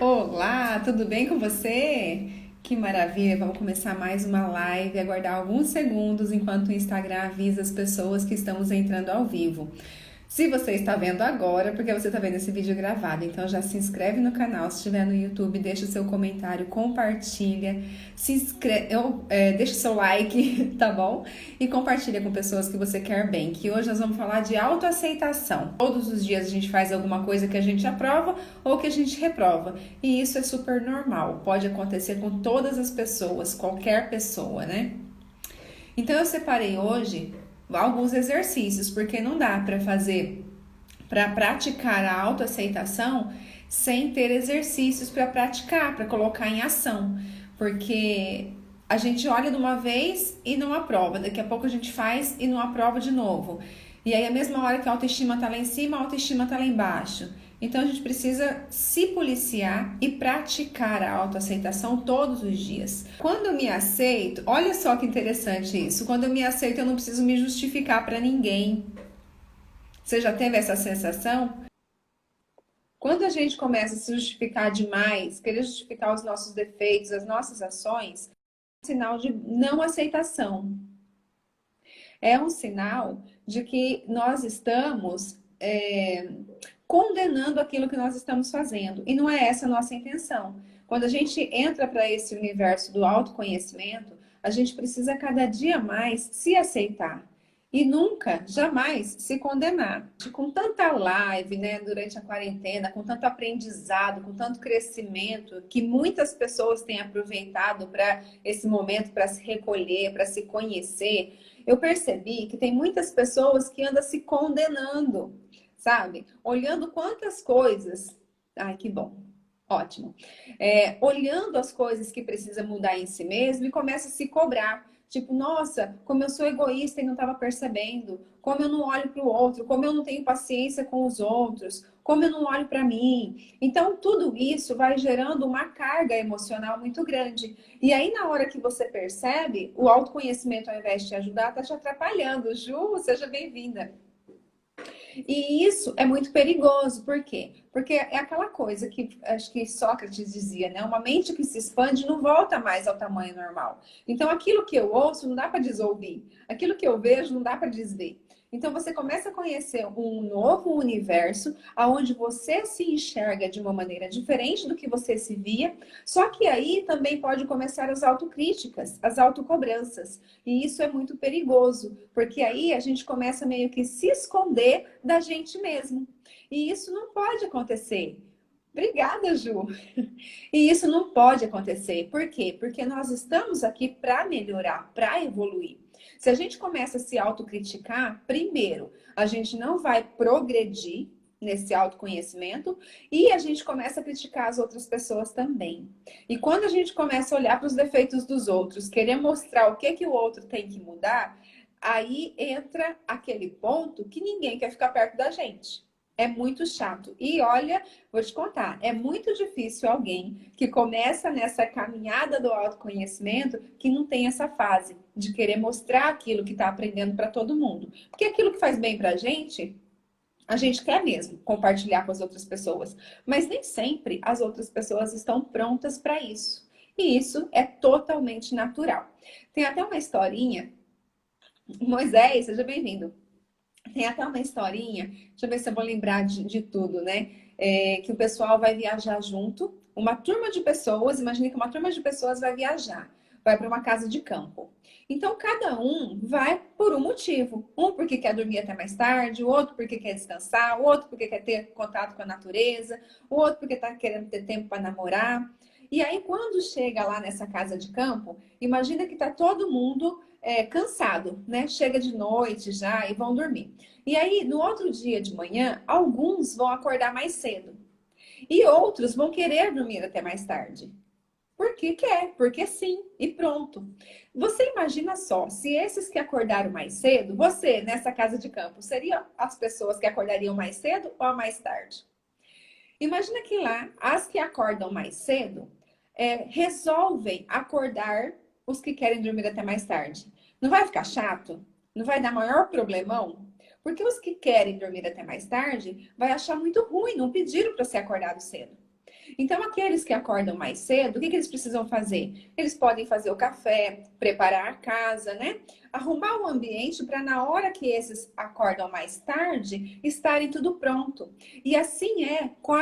Olá, tudo bem com você? Que maravilha! Vamos começar mais uma live. Aguardar alguns segundos enquanto o Instagram avisa as pessoas que estamos entrando ao vivo. Se você está vendo agora, porque você está vendo esse vídeo gravado, então já se inscreve no canal. Se estiver no YouTube, deixa o seu comentário, compartilha, deixa o seu like, tá bom? E compartilha com pessoas que você quer bem. Que hoje nós vamos falar de autoaceitação. Todos os dias a gente faz alguma coisa que a gente aprova ou que a gente reprova. E isso é super normal. Pode acontecer com todas as pessoas, qualquer pessoa, né? Então eu separei hoje alguns exercícios, porque não dá para praticar a autoaceitação sem ter exercícios para praticar, para colocar em ação. Porque a gente olha de uma vez e não aprova, daqui a pouco a gente faz e não aprova de novo. E aí, a mesma hora que a autoestima tá lá em cima, a autoestima tá lá embaixo. Então, a gente precisa se policiar e praticar a autoaceitação todos os dias. Quando eu me aceito, olha só que interessante isso. Quando eu me aceito, eu não preciso me justificar para ninguém. Você já teve essa sensação? Quando a gente começa a se justificar demais, querer justificar os nossos defeitos, as nossas ações, é um sinal de não aceitação. É um sinal de que nós estamos condenando aquilo que nós estamos fazendo. E não é essa a nossa intenção. Quando a gente entra para esse universo do autoconhecimento, a gente precisa cada dia mais se aceitar. E nunca, jamais se condenar. Com tanta live, né, durante a quarentena, com tanto aprendizado, com tanto crescimento, que muitas pessoas têm aproveitado para esse momento, para se recolher, para se conhecer, eu percebi que tem muitas pessoas que andam se condenando, sabe? Olhando quantas coisas. Ai, que bom. Ótimo. Olhando as coisas que precisa mudar em si mesmo e começa a se cobrar. Tipo, nossa, como eu sou egoísta e não estava percebendo, como eu não olho para o outro, como eu não tenho paciência com os outros, como eu não olho para mim. Então, tudo isso vai gerando uma carga emocional muito grande. E aí, na hora que você percebe, o autoconhecimento, ao invés de te ajudar, está te atrapalhando. Ju, seja bem-vinda. E isso é muito perigoso, por quê? Porque é aquela coisa que acho que Sócrates dizia, né? Uma mente que se expande não volta mais ao tamanho normal. Então, aquilo que eu ouço não dá para desouvir, aquilo que eu vejo não dá para desver. Então, você começa a conhecer um novo universo, onde você se enxerga de uma maneira diferente do que você se via, só que aí também pode começar as autocríticas, as autocobranças. E isso é muito perigoso, porque aí a gente começa meio que se esconder da gente mesmo. E isso não pode acontecer. Obrigada, Ju. E isso não pode acontecer. Por quê? Porque nós estamos aqui para melhorar, para evoluir. Se a gente começa a se autocriticar, primeiro, a gente não vai progredir nesse autoconhecimento e a gente começa a criticar as outras pessoas também. E quando a gente começa a olhar para os defeitos dos outros, querer mostrar o que o outro tem que mudar, aí entra aquele ponto que ninguém quer ficar perto da gente. É muito chato. E olha, vou te contar, é muito difícil alguém que começa nessa caminhada do autoconhecimento que não tem essa fase de querer mostrar aquilo que está aprendendo para todo mundo. Porque aquilo que faz bem para a gente quer mesmo compartilhar com as outras pessoas. Mas nem sempre as outras pessoas estão prontas para isso. E isso é totalmente natural. Tem até uma historinha. Moisés, seja bem-vindo. Tem até uma historinha, deixa eu ver se eu vou lembrar de tudo, né? Que o pessoal vai viajar junto, uma turma de pessoas, imagine que uma turma de pessoas vai viajar, vai para uma casa de campo. Então, cada um vai por um motivo. Um porque quer dormir até mais tarde, o outro porque quer descansar, o outro porque quer ter contato com a natureza, o outro porque está querendo ter tempo para namorar. E aí, quando chega lá nessa casa de campo, imagina que está todo mundo cansado, né? Chega de noite já e vão dormir. E aí, no outro dia de manhã, alguns vão acordar mais cedo e outros vão querer dormir até mais tarde. Porque quer, porque sim, e pronto. Você imagina só, se esses que acordaram mais cedo, você nessa casa de campo, seriam as pessoas que acordariam mais cedo ou mais tarde? Imagina que lá, as que acordam mais cedo, resolvem acordar os que querem dormir até mais tarde. Não vai ficar chato? Não vai dar maior problemão? Porque os que querem dormir até mais tarde vai achar muito ruim, não pediram para ser acordado cedo. Então, aqueles que acordam mais cedo, o que eles precisam fazer? Eles podem fazer o café, preparar a casa, né? Arrumar o ambiente para na hora que esses acordam mais tarde, estarem tudo pronto. E assim é com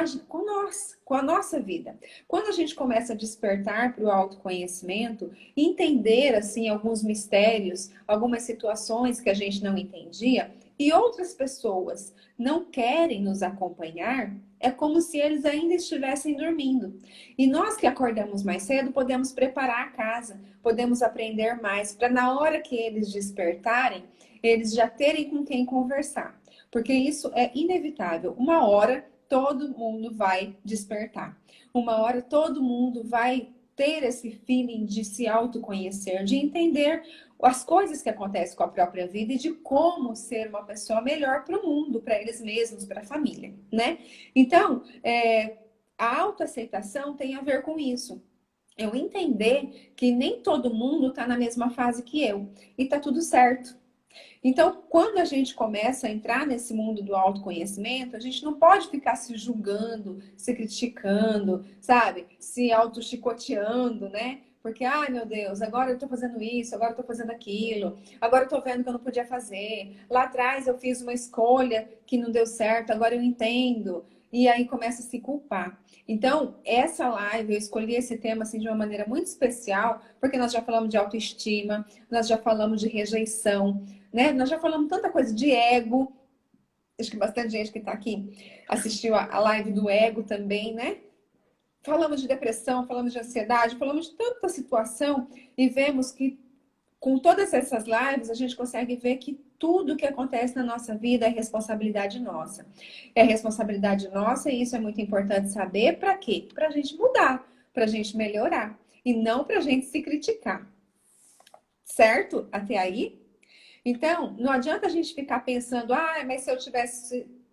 a nossa vida. Quando a gente começa a despertar para o autoconhecimento, entender assim alguns mistérios, algumas situações que a gente não entendia, e outras pessoas não querem nos acompanhar, é como se eles ainda estivessem dormindo. E nós que acordamos mais cedo, podemos preparar a casa, podemos aprender mais, para na hora que eles despertarem, eles já terem com quem conversar. Porque isso é inevitável. Uma hora todo mundo vai despertar. Uma hora todo mundo vai ter esse feeling de se autoconhecer, de entender as coisas que acontecem com a própria vida e de como ser uma pessoa melhor para o mundo, para eles mesmos, para a família, né? Então, a autoaceitação tem a ver com isso. Eu entender que nem todo mundo está na mesma fase que eu e tá tudo certo. Então, quando a gente começa a entrar nesse mundo do autoconhecimento, a gente não pode ficar se julgando, se criticando, sabe? Se auto-chicoteando, né? Porque, ai meu Deus, agora eu tô fazendo isso, agora eu tô fazendo aquilo, agora eu tô vendo que eu não podia fazer. Lá atrás eu fiz uma escolha que não deu certo, agora eu entendo. E aí começa a se culpar. Então, essa live, eu escolhi esse tema assim de uma maneira muito especial, porque nós já falamos de autoestima, nós já falamos de rejeição, né? Nós já falamos tanta coisa de ego. Acho que bastante gente que está aqui assistiu a live do ego também, né? Falamos de depressão, falamos de ansiedade, falamos de tanta situação e vemos que com todas essas lives a gente consegue ver que tudo que acontece na nossa vida é responsabilidade nossa. É responsabilidade nossa e isso é muito importante saber para quê? Para a gente mudar, para a gente melhorar e não para a gente se criticar. Certo? Até aí? Então, não adianta a gente ficar pensando, ah, mas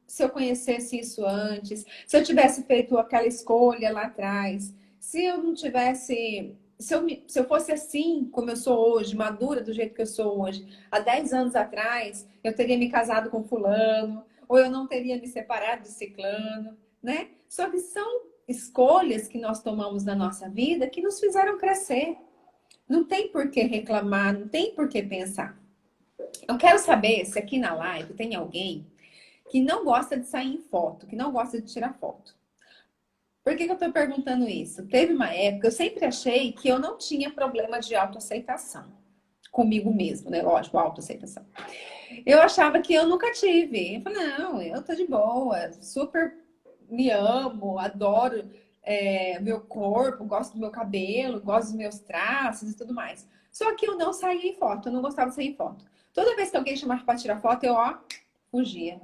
se eu conhecesse isso antes, se eu tivesse feito aquela escolha lá atrás, se eu não tivesse, se eu fosse assim como eu sou hoje, madura do jeito que eu sou hoje, há 10 anos atrás, eu teria me casado com fulano, ou eu não teria me separado de ciclano, né? Só que são escolhas que nós tomamos na nossa vida que nos fizeram crescer. Não tem por que reclamar, não tem por que pensar. Eu quero saber se aqui na live tem alguém que não gosta de sair em foto, que não gosta de tirar foto. Por que eu tô perguntando isso? Teve uma época, eu sempre achei que eu não tinha problema de autoaceitação. Comigo mesmo, né? Lógico, autoaceitação. Eu achava que eu nunca tive. Eu falei, não, eu tô de boa, super me amo, adoro meu corpo, gosto do meu cabelo, gosto dos meus traços e tudo mais. Só que eu não saía em foto, eu não gostava de sair em foto. Toda vez que alguém chamava para tirar foto, eu, ó, fugia.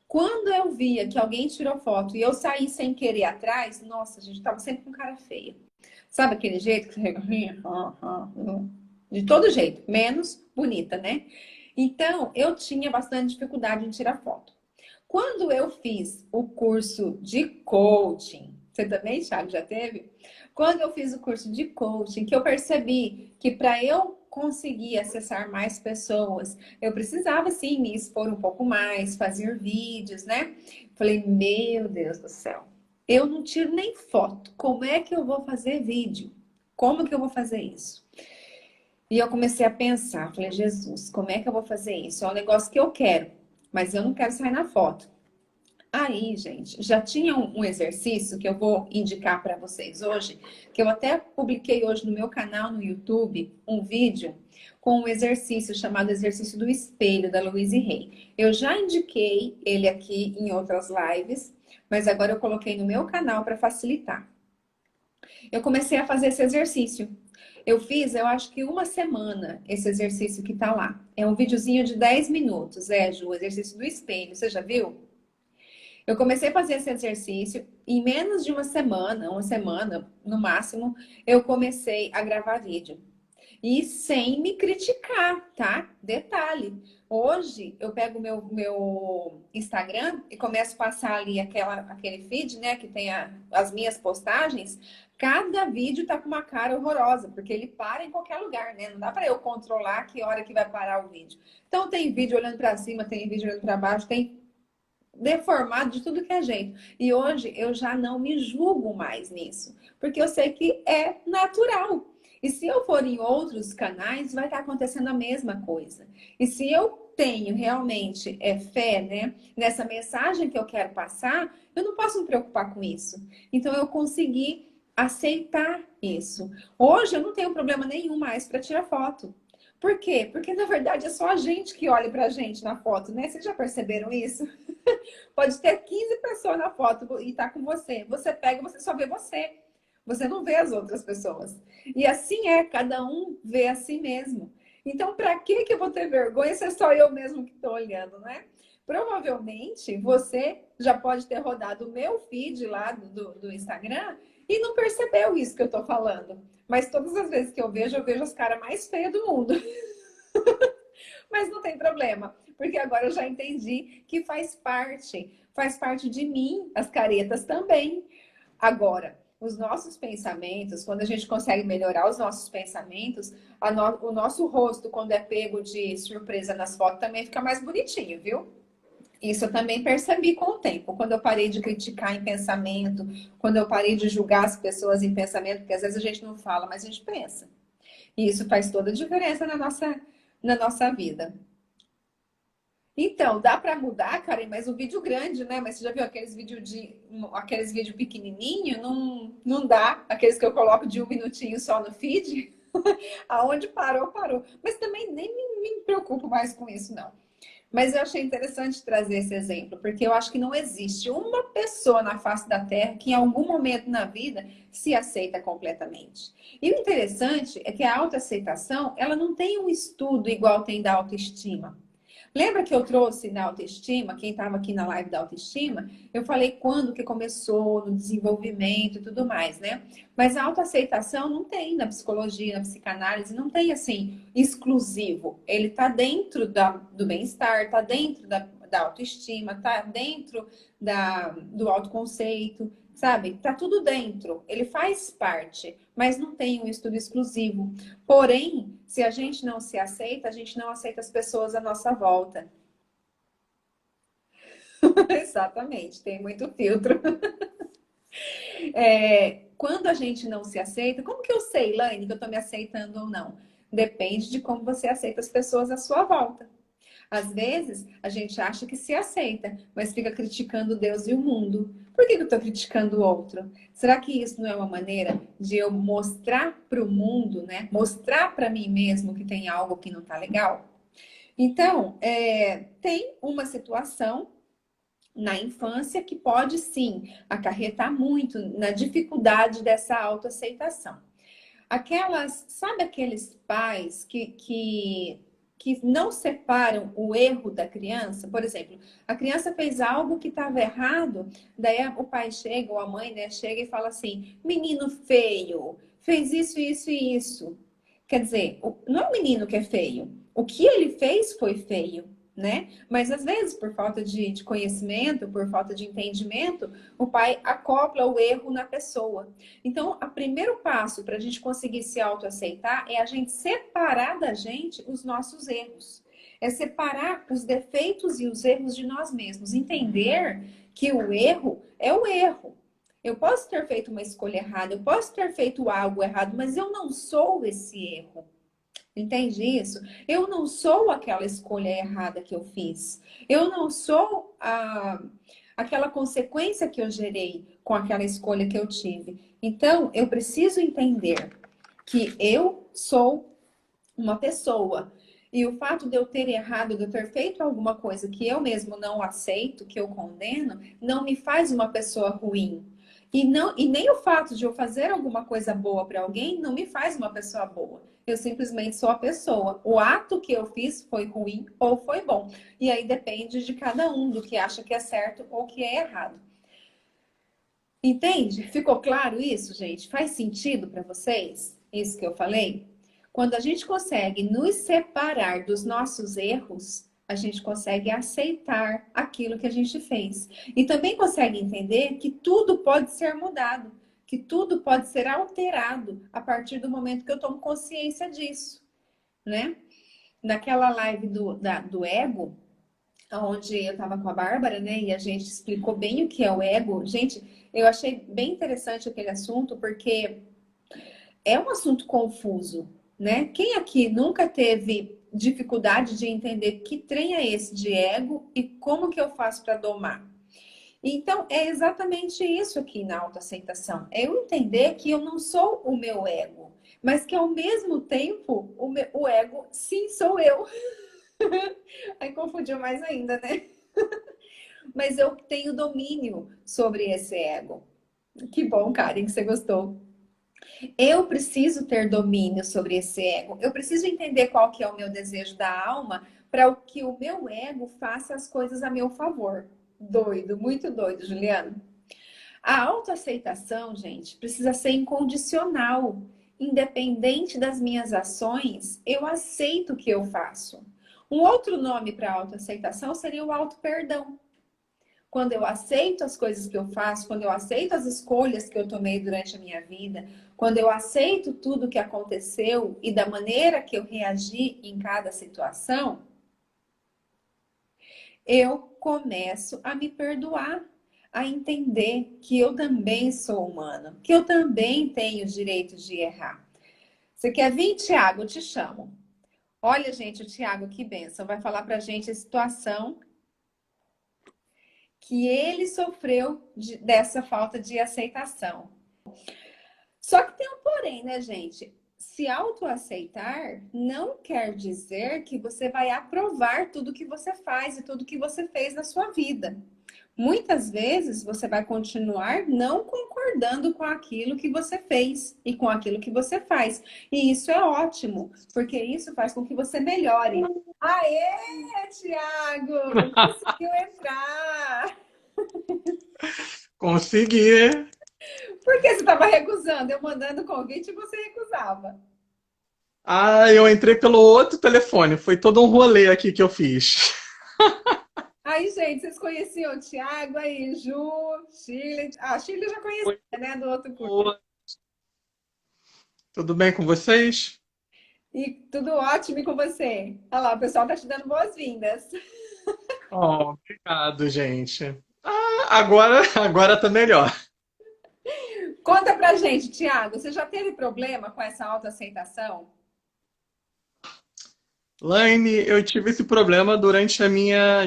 Quando eu via que alguém tirou foto e eu saí sem querer atrás, nossa, a gente tava sempre com cara feia. Sabe aquele jeito que você de todo jeito, menos bonita, né? Então, eu tinha bastante dificuldade em tirar foto. Quando eu fiz o curso de coaching, você também, Thiago, já teve? Quando eu fiz o curso de coaching, que eu percebi que para eu conseguir acessar mais pessoas, eu precisava sim me expor um pouco mais, fazer vídeos, né? Falei, meu Deus do céu, eu não tiro nem foto. Como é que eu vou fazer vídeo? Como que eu vou fazer isso? E eu comecei a pensar, falei, Jesus, como é que eu vou fazer isso? É um negócio que eu quero, mas eu não quero sair na foto. Aí, gente, já tinha um exercício que eu vou indicar para vocês hoje, que eu até publiquei hoje no meu canal no YouTube, um vídeo com um exercício chamado Exercício do Espelho, da Louise Hay. Eu já indiquei ele aqui em outras lives, mas agora eu coloquei no meu canal para facilitar. Eu comecei a fazer esse exercício. Eu fiz, eu acho que uma semana, esse exercício que tá lá. É um videozinho de 10 minutos, Ju, o exercício do espelho. Você já viu? Eu comecei a fazer esse exercício e em menos de uma semana no máximo, eu comecei a gravar vídeo. E sem me criticar, tá? Detalhe. Hoje eu pego meu Instagram e começo a passar ali aquele feed, né? Que tem as minhas postagens. Cada vídeo tá com uma cara horrorosa, porque ele para em qualquer lugar, né? Não dá para eu controlar que hora que vai parar o vídeo. Então tem vídeo olhando para cima, tem vídeo olhando para baixo, tem deformado de tudo que é jeito. E hoje eu já não me julgo mais nisso, porque eu sei que é natural. E se eu for em outros canais, vai estar acontecendo a mesma coisa. E se eu tenho realmente fé, né, nessa mensagem que eu quero passar, eu não posso me preocupar com isso. Então eu consegui aceitar isso. Hoje eu não tenho problema nenhum mais para tirar foto. Por quê? Porque na verdade é só a gente que olha pra gente na foto, né? Vocês já perceberam isso? Pode ter 15 pessoas na foto e tá com você. Você pega, você só vê você. Você não vê as outras pessoas. E assim é, cada um vê a si mesmo. Então, para que eu vou ter vergonha se é só eu mesmo que estou olhando, né? Provavelmente você já pode ter rodado o meu feed lá do Instagram e não percebeu isso que eu estou falando. Mas todas as vezes que eu vejo as caras mais feias do mundo. Mas não tem problema, porque agora eu já entendi que faz parte de mim, as caretas também. Agora, os nossos pensamentos, quando a gente consegue melhorar os nossos pensamentos, o nosso rosto, quando é pego de surpresa nas fotos, também fica mais bonitinho, viu? Isso eu também percebi com o tempo. Quando eu parei de criticar em pensamento, quando eu parei de julgar as pessoas em pensamento, porque às vezes a gente não fala, mas a gente pensa. E isso faz toda a diferença na nossa vida. Então, dá para mudar, Karen, mas o vídeo grande, né? Mas você já viu aqueles vídeos pequenininho? Não, não dá. Aqueles que eu coloco de 1 minutinho só no feed. Aonde parou, parou. Mas também nem me preocupo mais com isso, não. Mas eu achei interessante trazer esse exemplo, porque eu acho que não existe uma pessoa na face da Terra que em algum momento na vida se aceita completamente. E o interessante é que a autoaceitação, ela não tem um estudo igual tem da autoestima. Lembra que eu trouxe na autoestima, quem estava aqui na live da autoestima, eu falei quando que começou, no desenvolvimento e tudo mais, né? Mas a autoaceitação não tem na psicologia, na psicanálise, não tem assim, exclusivo. Ele está dentro do bem-estar, está dentro da autoestima, está dentro do autoconceito, sabe? Tá tudo dentro, ele faz parte, mas não tem um estudo exclusivo. Porém, se a gente não se aceita, a gente não aceita as pessoas à nossa volta. Exatamente, tem muito filtro. Quando a gente não se aceita, como que eu sei, Laine, que eu tô me aceitando ou não? Depende de como você aceita as pessoas à sua volta. Às vezes, a gente acha que se aceita, mas fica criticando Deus e o mundo. Por que eu estou criticando o outro? Será que isso não é uma maneira de eu mostrar para o mundo, né? Mostrar para mim mesmo que tem algo que não está legal? Então, tem uma situação na infância que pode sim acarretar muito na dificuldade dessa autoaceitação. Sabe aqueles pais que não separam o erro da criança? Por exemplo, a criança fez algo que estava errado, daí o pai chega, ou a mãe, né, chega e fala assim: menino feio, fez isso, isso e isso. Quer dizer, não é o menino que é feio, o que ele fez foi feio. Né? Mas às vezes, por falta de conhecimento, por falta de entendimento, o pai acopla o erro na pessoa. Então, o primeiro passo para a gente conseguir se autoaceitar é a gente separar da gente os nossos erros. É separar os defeitos e os erros de nós mesmos. Entender que o erro é o erro. Eu posso ter feito uma escolha errada, eu posso ter feito algo errado, mas eu não sou esse erro. Entende isso? Eu não sou aquela escolha errada que eu fiz. Eu não sou aquela consequência que eu gerei com aquela escolha que eu tive. Então, eu preciso entender que eu sou uma pessoa. E o fato de eu ter errado, de eu ter feito alguma coisa que eu mesmo não aceito, que eu condeno, não me faz uma pessoa ruim. E nem o fato de eu fazer alguma coisa boa para alguém não me faz uma pessoa boa. Eu simplesmente sou a pessoa. O ato que eu fiz foi ruim ou foi bom. E aí depende de cada um, do que acha que é certo ou que é errado. Entende? Ficou claro isso, gente? Faz sentido para vocês? Isso que eu falei? Quando a gente consegue nos separar dos nossos erros, a gente consegue aceitar aquilo que a gente fez. E também consegue entender que tudo pode ser mudado, que tudo pode ser alterado a partir do momento que eu tomo consciência disso, né? Naquela live do ego, onde eu estava com a Bárbara, né? E a gente explicou bem o que é o ego. Gente, eu achei bem interessante aquele assunto, porque é um assunto confuso, né? Quem aqui nunca teve dificuldade de entender que trem é esse de ego e como que eu faço para domar? Então, é exatamente isso aqui na autoaceitação. É eu entender que eu não sou o meu ego, mas que ao mesmo tempo o ego, sim, sou eu. Aí confundiu mais ainda, né? Mas eu tenho domínio sobre esse ego. Que bom, Karen, que você gostou. Eu preciso ter domínio sobre esse ego. Eu preciso entender qual que é o meu desejo da alma para que o meu ego faça as coisas a meu favor. Doido, muito doido, Juliano. A autoaceitação, gente, precisa ser incondicional. Independente das minhas ações, eu aceito o que eu faço. Um outro nome para autoaceitação seria o auto-perdão. Quando eu aceito as coisas que eu faço, quando eu aceito as escolhas que eu tomei durante a minha vida, quando eu aceito tudo que aconteceu e da maneira que eu reagi em cada situação, eu começo a me perdoar, a entender que eu também sou humano, que eu também tenho o direito de errar. Você quer vir, Tiago? Eu te chamo. Olha, gente, o Tiago, que benção, vai falar pra gente a situação que ele sofreu dessa falta de aceitação. Só que tem um porém, né, gente? Se autoaceitar não quer dizer que você vai aprovar tudo que você faz e tudo que você fez na sua vida. Muitas vezes você vai continuar não concordando com aquilo que você fez e com aquilo que você faz. E isso é ótimo, porque isso faz com que você melhore. Aê, Tiago! Conseguiu entrar! Consegui. Por que você estava recusando? Eu mandando convite e você recusava. Ah, eu entrei pelo outro telefone. Foi todo um rolê aqui que eu fiz. Aí, gente, vocês conheciam o Thiago aí, Ju, Chile. Ah, Chile eu já conhecia, Oi, né, do outro curso. oi. Tudo bem com vocês? E tudo ótimo e com você. Olha lá, o pessoal tá te dando boas-vindas. Oh, obrigado, gente. Ah, agora tá melhor. Conta pra gente, Thiago, você já teve problema com essa autoaceitação? Laine, eu tive esse problema durante a minha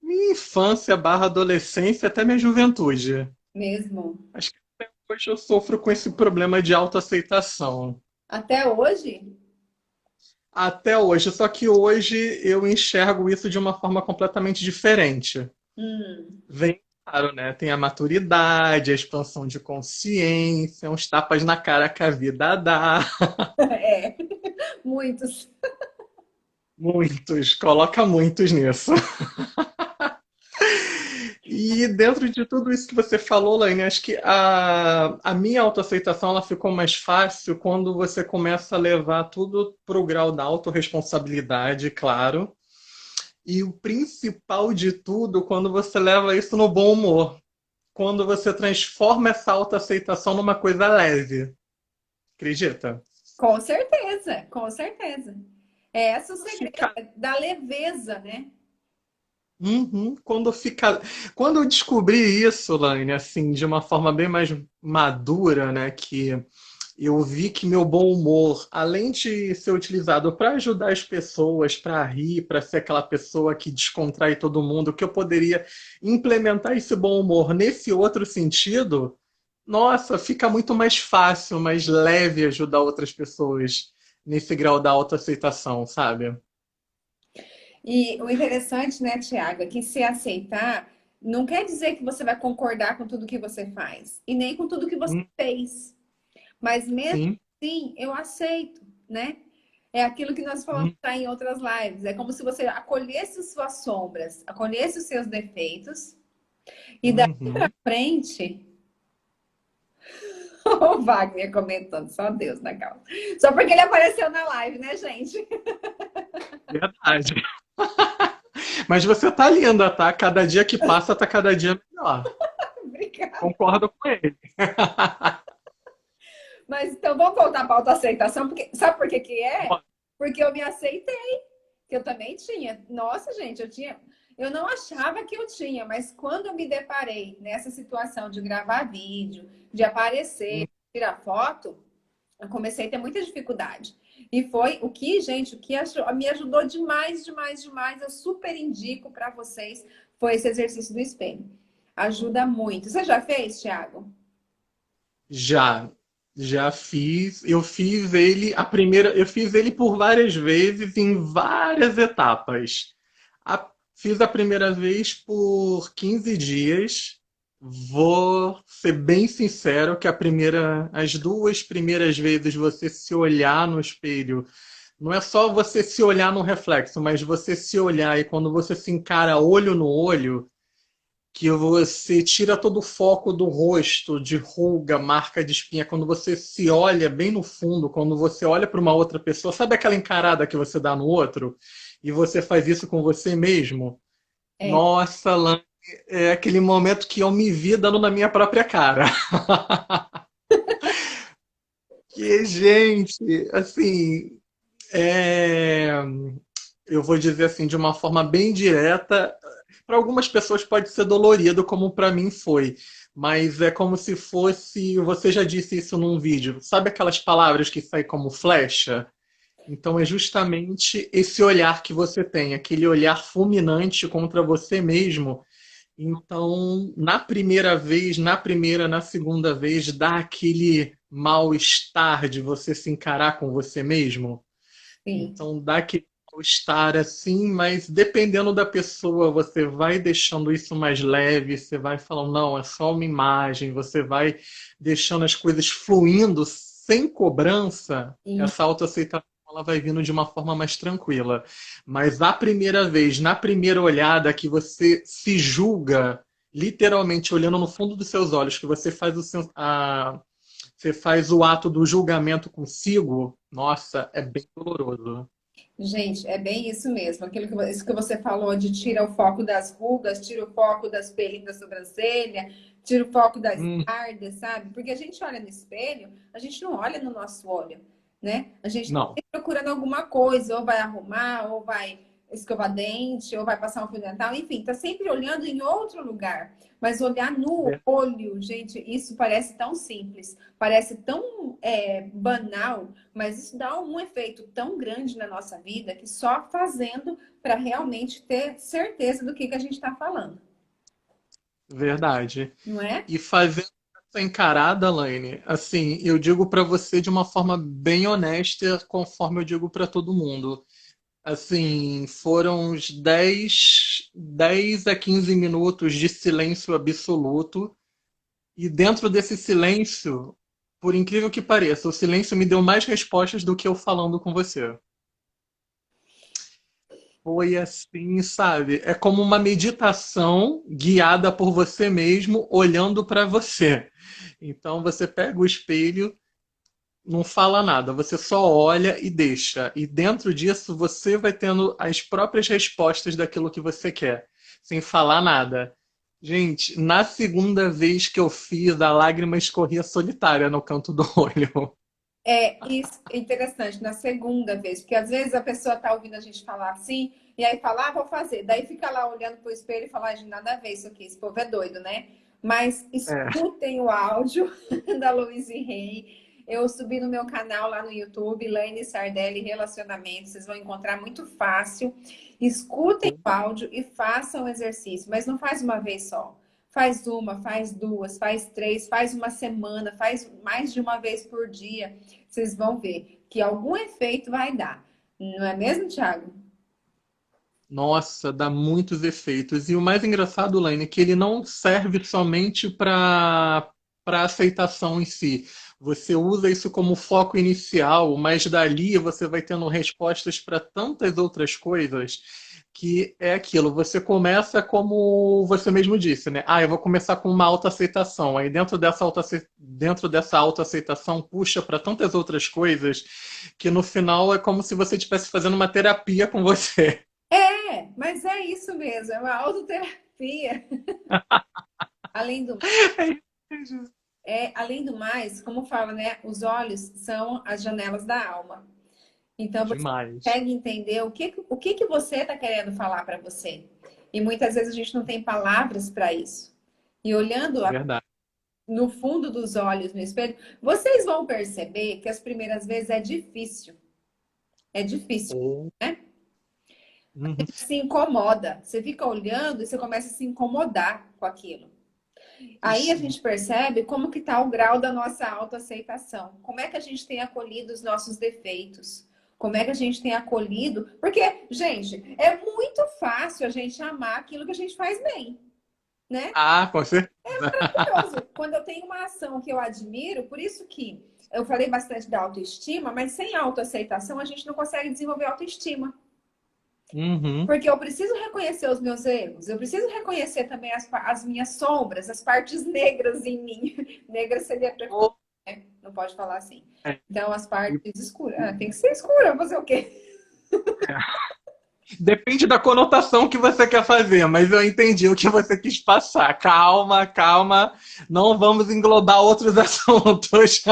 minha infância barra adolescência até minha juventude. Mesmo? Acho que até hoje eu sofro com esse problema de autoaceitação. Até hoje? Até hoje, só que hoje eu enxergo isso de uma forma completamente diferente. Hum, Vem, claro, né? Tem a maturidade, a expansão de consciência, uns tapas na cara que a vida dá. é, muitos. Muitos, coloca muitos nisso. E dentro de tudo isso que você falou, Laine, acho que a minha autoaceitação ela ficou mais fácil quando você começa a levar tudo para o grau da autorresponsabilidade, claro. E o principal de tudo, quando você leva isso no bom humor. Quando você transforma essa autoaceitação numa coisa leve. Acredita? Com certeza, com certeza. É esse o segredo, Fica. é da leveza, né? Uhum. Quando eu descobri isso, Laine, assim, de uma forma bem mais madura, né, que eu vi que meu bom humor, além de ser utilizado para ajudar as pessoas, para rir, para ser aquela pessoa que descontrai todo mundo, que eu poderia implementar esse bom humor nesse outro sentido, nossa, fica muito mais fácil, mais leve ajudar outras pessoas nesse grau da autoaceitação, sabe? E o interessante, né, Tiago, é que se aceitar não quer dizer que você vai concordar com tudo que você faz e nem com tudo que você Hum, fez. Mas mesmo sim. assim, eu aceito, né? É aquilo que nós falamos Hum, já em outras lives. É como se você acolhesse suas sombras, acolhesse os seus defeitos e daí pra uhum. frente, o Wagner comentando, só Deus na causa. Só porque ele apareceu na live, né, gente? Verdade. Mas você tá linda, tá? Cada dia que passa tá cada dia melhor. Obrigada. Concordo com ele. Mas então vamos voltar para a autoaceitação, porque sabe por que que é? Bom, Porque eu me aceitei, que eu também tinha. Nossa, gente, eu tinha. Eu não achava que eu tinha, mas quando eu me deparei nessa situação de gravar vídeo, de aparecer, tirar foto, eu comecei a ter muita dificuldade. E foi o que, gente, o que me ajudou demais, demais, demais. Eu super indico para vocês, foi esse exercício do espelho. Ajuda muito. Você já fez, Thiago? Já, já fiz. Eu fiz ele a primeira, eu fiz ele por várias vezes em várias etapas. Fiz a primeira vez por 15 dias. Vou ser bem sincero que as duas primeiras vezes você se olhar no espelho, não é só você se olhar no reflexo, mas você se olhar e quando você se encara olho no olho, que você tira todo o foco do rosto, de ruga, marca de espinha, quando você se olha bem no fundo, quando você olha para uma outra pessoa, sabe aquela encarada que você dá no outro? E você faz isso com você mesmo? É, Nossa, Lan, é aquele momento que eu me vi dando na minha própria cara. Que, gente, assim, é, eu vou dizer assim, de uma forma bem direta, para algumas pessoas pode ser dolorido, como para mim foi. Mas é como se fosse. Você já disse isso num vídeo. Sabe aquelas palavras que saem como flecha? Então é justamente esse olhar que você tem, aquele olhar fulminante contra você mesmo. Então, na primeira vez, na segunda vez, dá aquele mal-estar de você se encarar com você mesmo. sim. Então dá aquele mal-estar assim, mas dependendo da pessoa, você vai deixando isso mais leve, você vai falando, não, é só uma imagem, você vai deixando as coisas fluindo sem cobrança, E essa autoaceitação ela vai vindo de uma forma mais tranquila. Mas a primeira vez, na primeira olhada que você se julga, literalmente olhando no fundo dos seus olhos, que você faz você faz o ato do julgamento consigo, nossa, é bem doloroso. gente, é bem isso mesmo. Isso que você falou de tira o foco das rugas, tira o foco das pelinhas da sobrancelha, tira o foco das Hum, sardas, sabe? Porque a gente olha no espelho, a gente não olha no nosso olho, né? A gente está não, procurando alguma coisa, ou vai arrumar, ou vai escovar dente, ou vai passar um fio dental, enfim, tá sempre olhando em outro lugar. Mas olhar no olho, gente, isso parece tão simples, parece tão banal, mas isso dá um efeito tão grande na nossa vida que só fazendo para realmente ter certeza do que a gente está falando, verdade. não é? E fazendo essa encarada, Laine, assim, eu digo para você de uma forma bem honesta, conforme eu digo para todo mundo. Assim, foram uns 10 a 15 minutos de silêncio absoluto, e dentro desse silêncio, por incrível que pareça, o silêncio me deu mais respostas do que eu falando com você. Foi assim, sabe? É como uma meditação guiada por você mesmo, olhando para você. Então você pega o espelho, não fala nada, você só olha e deixa. E dentro disso você vai tendo as próprias respostas daquilo que você quer, sem falar nada. Gente, na segunda vez que eu fiz, a lágrima escorria solitária no canto do olho. É isso é interessante na segunda vez, porque às vezes a pessoa está ouvindo a gente falar assim, e aí fala, ah, vou fazer. Daí fica lá olhando pro espelho e fala, ah, gente, nada a ver isso aqui, esse povo é doido, né? Mas É. escutem o áudio da Louise Hay. Eu subi no meu canal lá no YouTube, Laine Sardelli Relacionamento, vocês vão encontrar muito fácil. Escutem o áudio e façam o exercício, mas não faz uma vez só. Faz uma, faz duas, faz três, faz uma semana, faz mais de uma vez por dia. Vocês vão ver que algum efeito vai dar. Não é mesmo, Thiago? Nossa, dá muitos efeitos. E o mais engraçado, Laine, é que ele não serve somente para aceitação em si. Você usa isso como foco inicial, mas dali você vai tendo respostas para tantas outras coisas que é aquilo. Você começa como você mesmo disse, né? Ah, eu vou começar com uma autoaceitação. Aí dentro dessa autoaceitação puxa para tantas outras coisas que no final é como se você estivesse fazendo uma terapia com você. É, mas é isso mesmo, é uma autoterapia. Além do, além do mais, como fala, né? Os olhos são as janelas da alma. Então você Demais. consegue entender o que que você está querendo falar para você. E muitas vezes a gente não tem palavras para isso. E olhando Verdade. no fundo dos olhos no espelho, vocês vão perceber que as primeiras vezes é difícil. É difícil, Oh, né? uhum. Se incomoda. Você fica olhando e você começa a se incomodar com aquilo. Aí a Isso. gente percebe como que está o grau da nossa autoaceitação. Como é que a gente tem acolhido os nossos defeitos? Como é que a gente tem acolhido? Porque, gente, é muito fácil a gente amar aquilo que a gente faz bem, né? Ah, com certeza. Curioso. Quando eu tenho uma ação que eu admiro, por isso que eu falei bastante da autoestima, mas sem autoaceitação a gente não consegue desenvolver autoestima. Uhum. Porque eu preciso reconhecer os meus erros, eu preciso reconhecer também as minhas sombras, as partes negras em mim. Negra seria preconceito, Oh, né? Não pode falar assim. é. Então, as E- partes escuras. Ah, tem que ser escura, fazer o quê? Depende da conotação que você quer fazer, mas eu entendi o que você quis passar. Calma, calma. Não vamos englobar outros assuntos.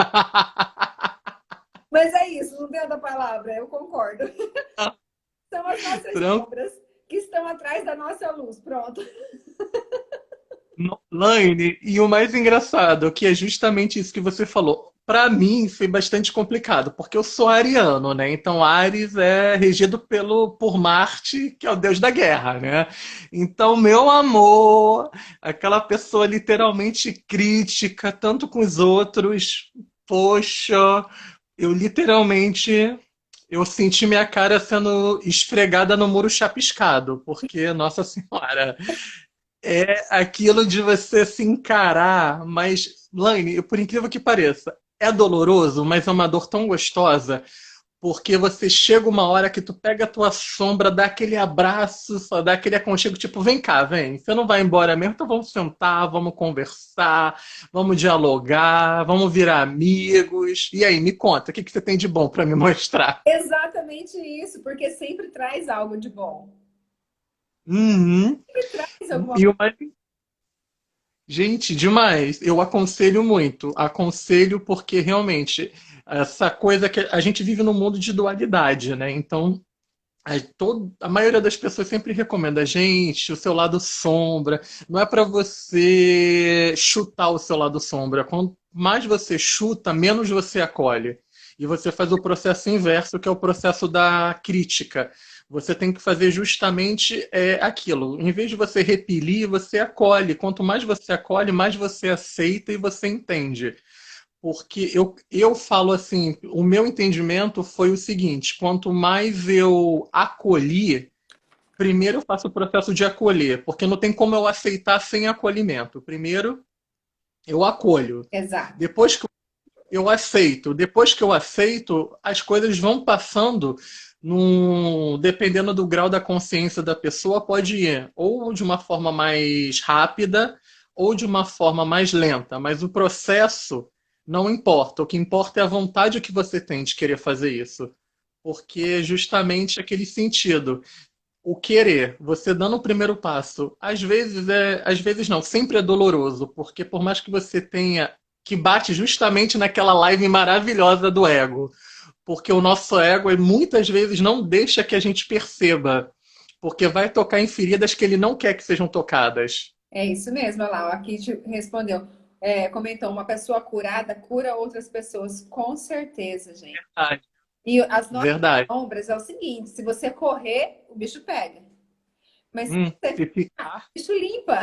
Mas é isso, não deu da palavra, eu concordo. São as nossas Tranquilo. sombras que estão atrás da nossa luz. Pronto. Laine, e o mais engraçado, é que é justamente isso que você falou. Para mim foi bastante complicado, porque eu sou ariano, né? Então Ares é regido por Marte, que é o deus da guerra, né? Então, meu amor, aquela pessoa literalmente crítica, tanto com os outros, poxa, eu literalmente eu senti minha cara sendo esfregada no muro chapiscado, porque, Nossa Senhora. É aquilo de você se encarar, mas, Laine, por incrível que pareça, é doloroso, mas é uma dor tão gostosa, porque você chega uma hora que tu pega a tua sombra, dá aquele abraço, só dá aquele aconchego, tipo, vem cá, vem, você não vai embora mesmo, então vamos sentar, vamos conversar, vamos dialogar, vamos virar amigos. E aí, me conta, o que que você tem de bom para me mostrar? Exatamente isso, porque sempre traz algo de bom. Uhum. Sempre traz alguma E o mais Gente, demais. Eu aconselho muito. Aconselho porque realmente essa coisa que a gente vive num mundo de dualidade, né? Então, a maioria das pessoas sempre recomenda, gente, o seu lado sombra. Não é para você chutar o seu lado sombra. Quanto mais você chuta, menos você acolhe. E você faz o processo inverso, que é o processo da crítica. Você tem que fazer justamente aquilo. Em vez de você repelir, você acolhe. Quanto mais você acolhe, mais você aceita e você entende. Porque eu falo assim, o meu entendimento foi o seguinte: quanto mais eu acolhi, primeiro eu faço o processo de acolher, porque não tem como eu aceitar sem acolhimento. Primeiro eu acolho, Exato. depois que eu aceito, depois que eu aceito, as coisas vão passando dependendo do grau da consciência da pessoa, pode ir ou de uma forma mais rápida ou de uma forma mais lenta, mas o processo não importa. O que importa é a vontade que você tem de querer fazer isso. Porque é justamente aquele sentido. O querer, você dando o primeiro passo, às vezes não, sempre é doloroso, porque por mais que você tenha, que bate justamente naquela live maravilhosa do ego, porque o nosso ego muitas vezes não deixa que a gente perceba, porque vai tocar em feridas que ele não quer que sejam tocadas. É isso mesmo, olha lá. A Kitty respondeu. É, comentou, uma pessoa curada cura outras pessoas, com certeza, gente. Verdade. E as nossas Verdade. sombras é o seguinte: se você correr, o bicho pega. Mas se você Se ficar, ficar, o bicho limpa.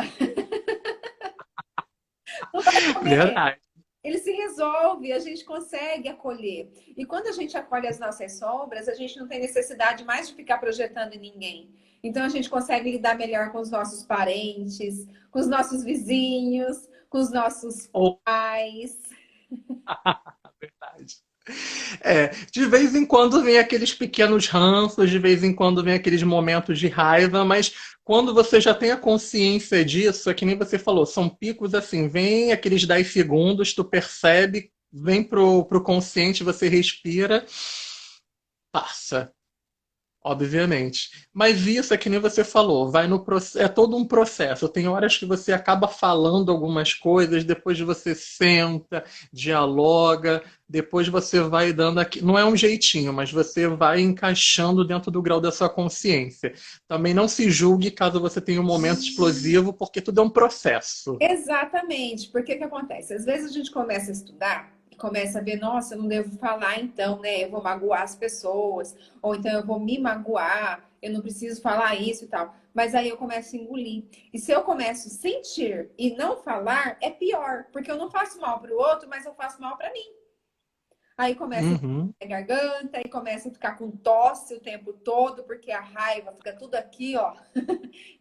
Não vai comer. verdade. Ele se resolve, a gente consegue acolher. E quando a gente acolhe as nossas sombras, a gente não tem necessidade mais de ficar projetando em ninguém. Então a gente consegue lidar melhor com os nossos parentes, com os nossos vizinhos, com os nossos Ou pais. verdade. De vez em quando vem aqueles pequenos ranços, de vez em quando vem aqueles momentos de raiva, mas quando você já tem a consciência disso, é que nem você falou, são picos assim, vem aqueles 10 segundos, tu percebe, vem pro consciente, você respira, passa. obviamente. Mas isso é que nem você falou, vai no é todo um processo. Tem horas que você acaba falando algumas coisas, depois você senta, dialoga, depois você vai dando aqui, não é um jeitinho, mas você vai encaixando dentro do grau da sua consciência. Também não se julgue caso você tenha um momento explosivo, porque tudo é um processo. Exatamente, porque o que acontece? Às vezes a gente começa a estudar e começa a ver, nossa, eu não devo falar então, né? Eu vou magoar as pessoas, ou então eu vou me magoar, eu não preciso falar isso e tal. Mas aí eu começo a engolir. E se eu começo a sentir e não falar, é pior, porque eu não faço mal para o outro, mas eu faço mal para mim. Aí começa Uhum. a garganta, aí começa a ficar com tosse o tempo todo, porque a raiva fica tudo aqui, ó,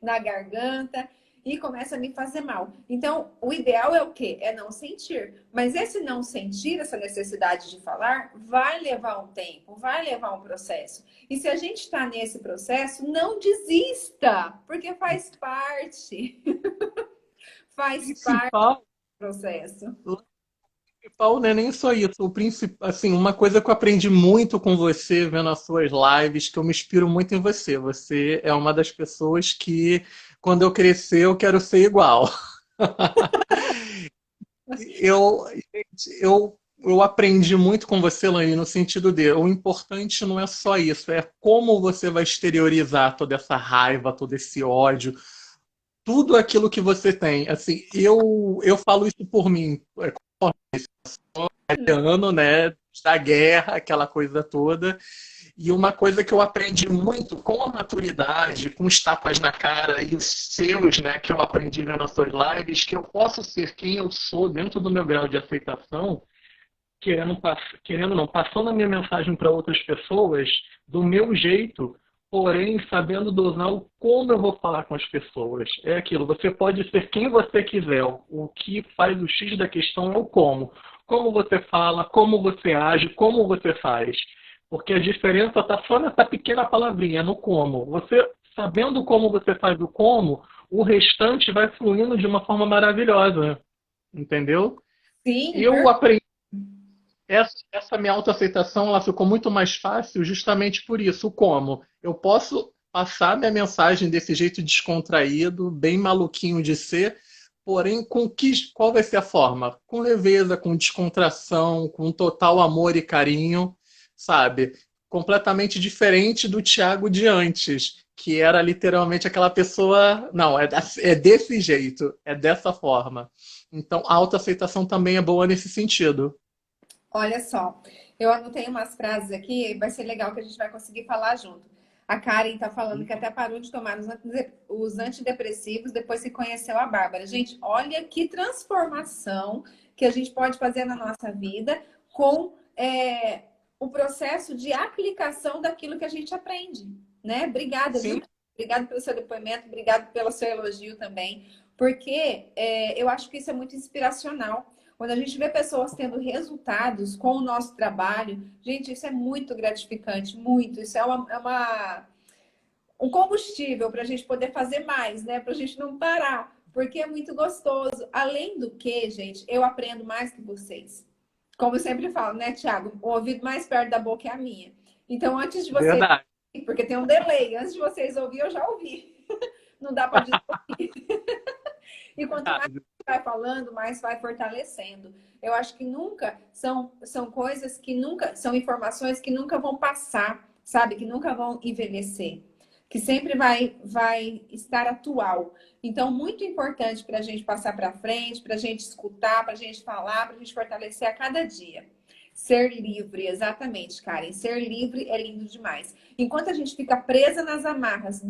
na garganta e começa a me fazer mal. Então, o ideal é o quê? É não sentir. Mas esse não sentir, essa necessidade de falar, vai levar um tempo, vai levar um processo. E se a gente está nesse processo, não desista, porque faz parte, faz parte Principal do processo. principal não é nem só isso. O principal, assim, uma coisa que eu aprendi muito com você, vendo as suas lives, que eu me inspiro muito em você. Você é uma das pessoas que, quando eu crescer, eu quero ser igual. Eu aprendi muito com você, Laine, no sentido de o importante não é só isso, é como você vai exteriorizar toda essa raiva, todo esse ódio, tudo aquilo que você tem. Assim, eu falo isso por mim. Ano, né, da guerra, aquela coisa toda. E uma coisa que eu aprendi muito com a maturidade, com os tapas na cara e os seus, né, que eu aprendi nas suas lives, que eu posso ser quem eu sou dentro do meu grau de aceitação, querendo não, passando a minha mensagem para outras pessoas do meu jeito, porém sabendo dosar o como eu vou falar com as pessoas. É aquilo, você pode ser quem você quiser. O que faz o X da questão é o como. Como você fala, como você age, como você faz. Porque a diferença está só nessa pequena palavrinha, no como. Você, sabendo como você faz o como, o restante vai fluindo de uma forma maravilhosa. Entendeu? Sim, Eu aprendi essa minha autoaceitação ela ficou muito mais fácil justamente por isso. Como? Eu posso passar minha mensagem desse jeito descontraído, bem maluquinho de ser, porém, qual vai ser a forma? Com leveza, com descontração, com total amor e carinho, sabe? Completamente diferente do Thiago de antes, que era literalmente aquela pessoa. Não, é desse jeito, é dessa forma. Então, a autoaceitação também é boa nesse sentido. olha só, eu anotei umas frases aqui, vai ser legal que a gente vai conseguir falar junto. A Karen tá falando que até parou de tomar os antidepressivos depois que conheceu a Bárbara. Gente, olha que transformação que a gente pode fazer na nossa vida com o processo de aplicação daquilo que a gente aprende, né? Obrigada, viu? Sim. Obrigada pelo seu depoimento, obrigado pelo seu elogio também, porque eu acho que isso é muito inspiracional. Quando a gente vê pessoas tendo resultados com o nosso trabalho, gente, isso é muito gratificante, muito. Isso é um combustível para a gente poder fazer mais, né? Para a gente não parar, porque é muito gostoso. Além do que, gente, eu aprendo mais que vocês. Como eu sempre falo, né, Thiago? O ouvido mais perto da boca é a minha. Então, antes de vocês, Verdade. porque tem um delay, antes de vocês ouvir, eu já ouvi. Não dá para dizer. E quanto mais Verdade. vai falando, mais vai fortalecendo. Eu acho que nunca são coisas que nunca são informações que nunca vão passar, sabe? Que nunca vão envelhecer, que sempre vai estar atual. Então, muito importante para a gente passar para frente, para a gente escutar, para a gente falar, para a gente fortalecer a cada dia. Ser livre, exatamente, Karen. Ser livre é lindo demais. Enquanto a gente fica presa nas amarras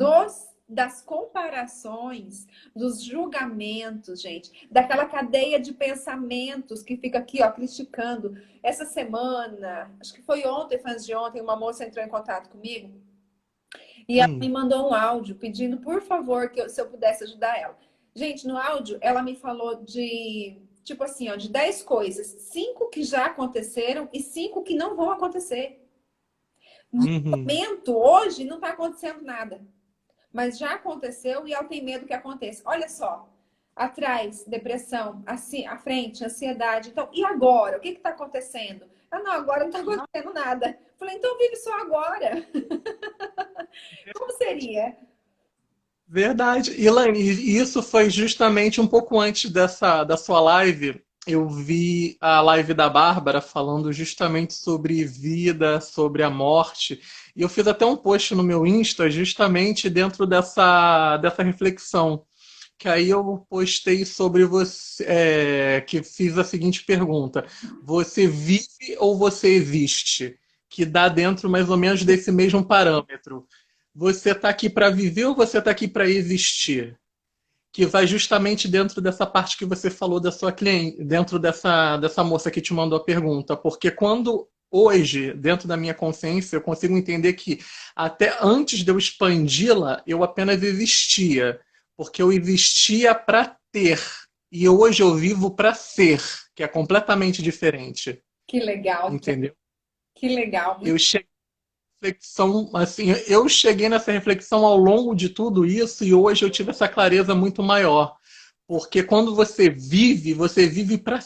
das comparações, dos julgamentos, gente, daquela cadeia de pensamentos que fica aqui, ó, criticando. Essa semana, acho que foi ontem, foi antes de ontem, uma moça entrou em contato comigo e ela me Hum, mandou um áudio pedindo, por favor, se eu pudesse ajudar ela. Gente, no áudio, ela me falou de, tipo assim, ó, de 10 coisas, 5 que já aconteceram e 5 que não vão acontecer. No uhum. momento, hoje, não está acontecendo nada. Mas já aconteceu e ela tem medo que aconteça. Olha só, atrás, depressão, assim, à frente, ansiedade. Então, e agora? O que está acontecendo? Ah, não, agora não está acontecendo nada. Falei, então vive só agora. Como seria? Verdade. Elaine, e isso foi justamente um pouco antes da sua live. Eu vi a live da Bárbara falando justamente sobre vida, sobre a morte. E eu fiz até um post no meu Insta justamente dentro dessa reflexão. Que aí eu postei sobre você, que fiz a seguinte pergunta: você vive ou você existe? Que dá dentro mais ou menos desse mesmo parâmetro. Você está aqui para viver ou você está aqui para existir? Que vai justamente dentro dessa parte que você falou da sua cliente, dentro dessa moça que te mandou a pergunta. Porque quando hoje, dentro da minha consciência, eu consigo entender que até antes de eu expandi-la, eu apenas existia. Porque eu existia para ter. E hoje eu vivo para ser, que é completamente diferente. Que legal, Tiago. Entendeu? Que legal. Eu cheguei reflexão, assim, eu cheguei nessa reflexão ao longo de tudo isso e hoje eu tive essa clareza muito maior. Porque quando você vive para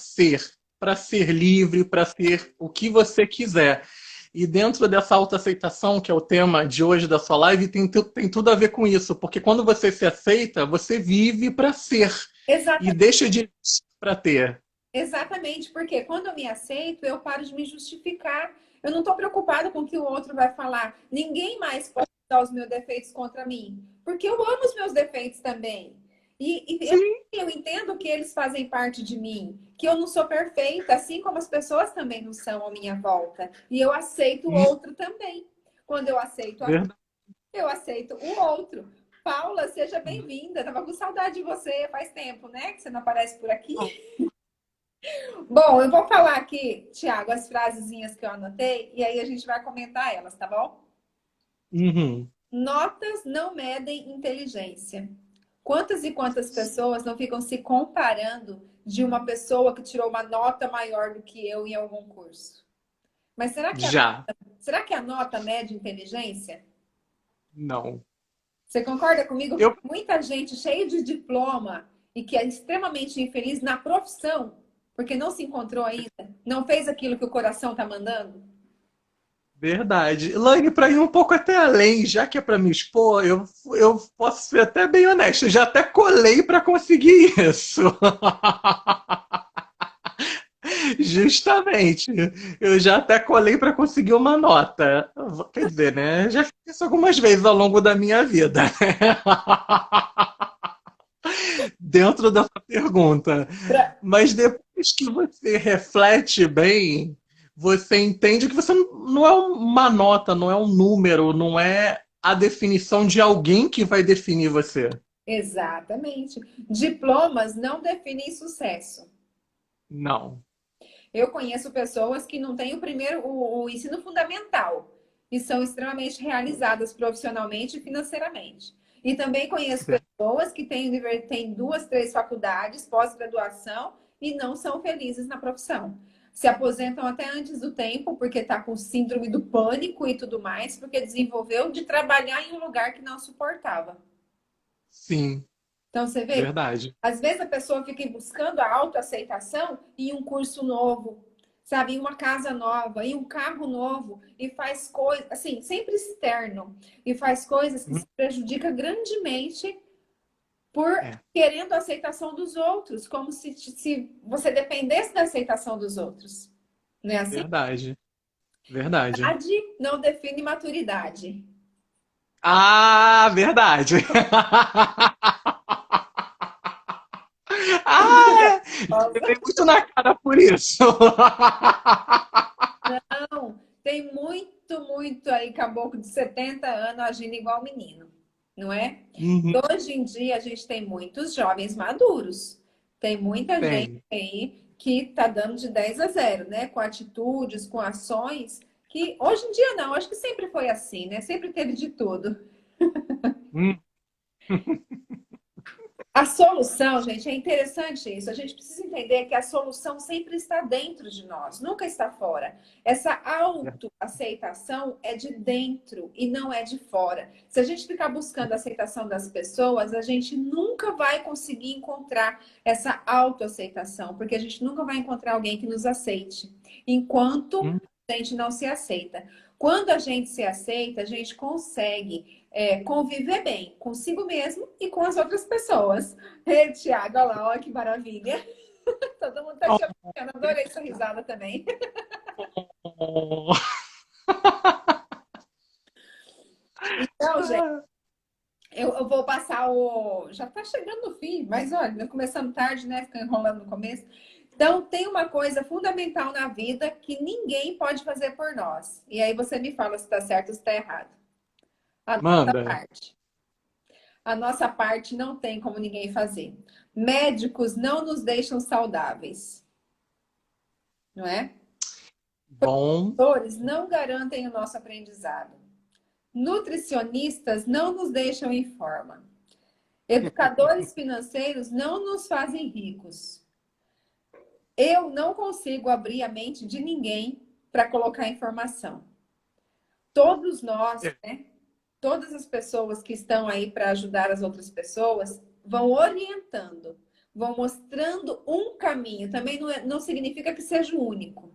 ser livre, para ser o que você quiser. E dentro dessa autoaceitação, que é o tema de hoje da sua live, tem tudo a ver com isso. Porque quando você se aceita, você vive para ser e Exatamente. deixa de para ter. Exatamente, porque quando eu me aceito, eu paro de me justificar. Eu não estou preocupada com o que o outro vai falar. Ninguém mais pode usar os meus defeitos contra mim, porque eu amo os meus defeitos também. E Sim, eu entendo que eles fazem parte de mim, que eu não sou perfeita, assim como as pessoas também não são à minha volta. E eu aceito o outro também. Quando eu aceito a mim, verdade. eu aceito o outro. Paula, seja bem-vinda. Tava com saudade de você faz tempo, né? Que você não aparece por aqui. Bom, eu vou falar aqui, Tiago, as frasezinhas que eu anotei e aí a gente vai comentar elas, tá bom? Uhum. Notas não medem inteligência. Quantas e quantas pessoas não ficam se comparando de uma pessoa que tirou uma nota maior do que eu em algum curso? Mas Já. será que a nota mede inteligência? Não. Você concorda comigo que Eu tem muita gente cheia de diploma e que é extremamente infeliz na profissão porque não se encontrou ainda, não fez aquilo que o coração está mandando? Verdade. Laine, para ir um pouco até além, já que é para me expor, eu posso ser até bem honesto, eu já até colei para conseguir isso. Justamente. Eu já até colei para conseguir uma nota. Quer dizer, né? Já fiz isso algumas vezes ao longo da minha vida. Dentro dessa pergunta. Pra... Mas depois que você reflete bem, você entende que você não é uma nota, não é um número, não é a definição de alguém que vai definir você. Exatamente. Diplomas não definem sucesso. Não. Eu conheço pessoas que não têm o ensino fundamental e são extremamente realizadas profissionalmente e financeiramente. E também conheço pessoas que têm duas, três faculdades, pós-graduação e não são felizes na profissão. Se aposentam até antes do tempo, porque está com síndrome do pânico e tudo mais, porque desenvolveu de trabalhar em um lugar que não suportava. Sim, Então, você vê, verdade. às vezes a pessoa fica buscando a autoaceitação em um curso novo, sabe, em uma casa nova, em um carro novo, e faz coisas, assim, sempre externo, e faz coisas que Hum, se prejudica grandemente por É, querendo a aceitação dos outros, como se você dependesse da aceitação dos outros. Não é assim? verdade. Verdade. Idade não define maturidade. Ah, verdade. Ah, eu Nossa, dei muito na cara por isso. não, tem muito, muito aí caboclo de 70 anos agindo igual menino, não é? Uhum, Hoje em dia, a gente tem muitos jovens maduros. Tem muita gente tem. aí que tá dando de 10 a 0, né? Com atitudes, com ações, que hoje em dia não, acho que sempre foi assim, né? Sempre teve de tudo. Hum, A solução, gente, é interessante isso. A gente precisa entender que a solução sempre está dentro de nós, nunca está fora. Essa autoaceitação é de dentro e não é de fora. Se a gente ficar buscando a aceitação das pessoas, a gente nunca vai conseguir encontrar essa autoaceitação, porque a gente nunca vai encontrar alguém que nos aceite, enquanto hum, a gente não se aceita. Quando a gente se aceita, a gente consegue conviver bem consigo mesmo e com as outras pessoas. Ei, Tiago, olha lá, olha que maravilha. Todo mundo tá te apoiando. Adorei essa risada também. Oh. Então, gente, eu vou passar o. Já tá chegando no fim, mas olha, nós começamos tarde, né? Fica enrolando no começo. Então, tem uma coisa fundamental na vida que ninguém pode fazer por nós. E aí você me fala se está certo ou se está errado. A nossa Manda. parte. A nossa parte não tem como ninguém fazer. Médicos não nos deixam saudáveis, não é? Bom, Professores não garantem o nosso aprendizado. Nutricionistas não nos deixam em forma. Educadores financeiros não nos fazem ricos. Eu não consigo abrir a mente de ninguém para colocar informação. Todos nós, é né? Todas as pessoas que estão aí para ajudar as outras pessoas vão orientando, vão mostrando um caminho. Também não significa que seja o único,